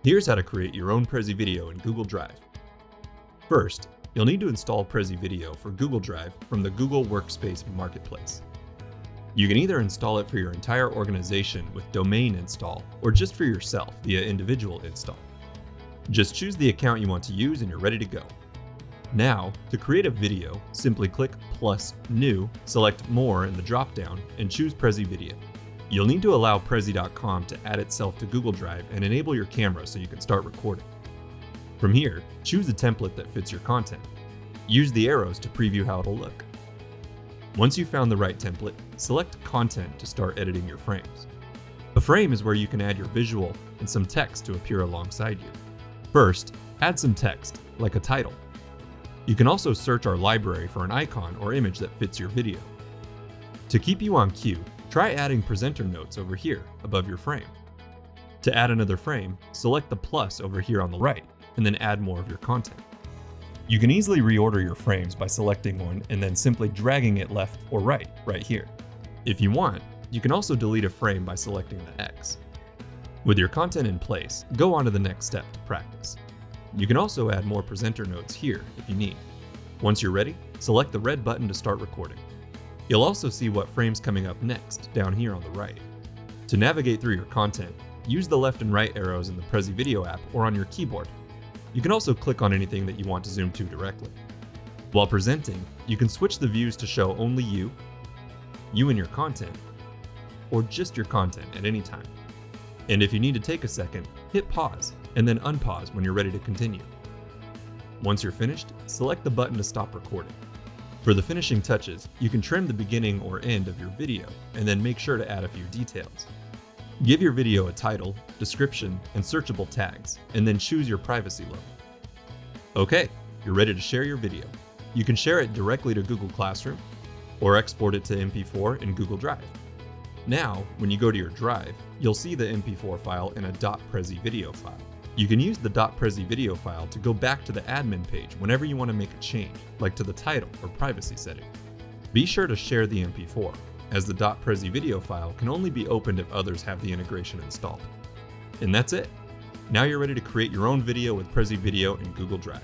Here's how to create your own Prezi video in Google Drive. First, you'll need to install Prezi Video for Google Drive from the Google Workspace Marketplace. You can either install it for your entire organization with domain install or just for yourself via individual install. Just choose the account you want to use and you're ready to go. Now, to create a video, simply click plus New, select More in the drop-down, and choose Prezi Video. You'll need to allow Prezi.com to add itself to Google Drive and enable your camera so you can start recording. From here, choose a template that fits your content. Use the arrows to preview how it'll look. Once you've found the right template, select Content to start editing your frames. A frame is where you can add your visual and some text to appear alongside you. First, add some text, like a title. You can also search our library for an icon or image that fits your video. To keep you on cue, try adding presenter notes over here above your frame. To add another frame, select the plus over here on the right, and then add more of your content. You can easily reorder your frames by selecting one and then simply dragging it left or right here. If you want, you can also delete a frame by selecting the X. With your content in place, go on to the next step to practice. You can also add more presenter notes here if you need. Once you're ready, select the red button to start recording. You'll also see what frame's coming up next down here on the right. To navigate through your content, use the left and right arrows in the Prezi Video app or on your keyboard. You can also click on anything that you want to zoom to directly. While presenting, you can switch the views to show only you and your content, or just your content at any time. And if you need to take a second, hit pause and then unpause when you're ready to continue. Once you're finished, select the button to stop recording. For the finishing touches, you can trim the beginning or end of your video and then make sure to add a few details. Give your video a title, description, and searchable tags, and then choose your privacy level. Okay, you're ready to share your video. You can share it directly to Google Classroom or export it to MP4 in Google Drive. Now, when you go to your Drive, you'll see the MP4 file in a .prezi video file. You can use the .prezi video file to go back to the admin page whenever you want to make a change, like to the title or privacy setting. Be sure to share the MP4, as the .prezi video file can only be opened if others have the integration installed. And that's it! Now you're ready to create your own video with Prezi Video in Google Drive.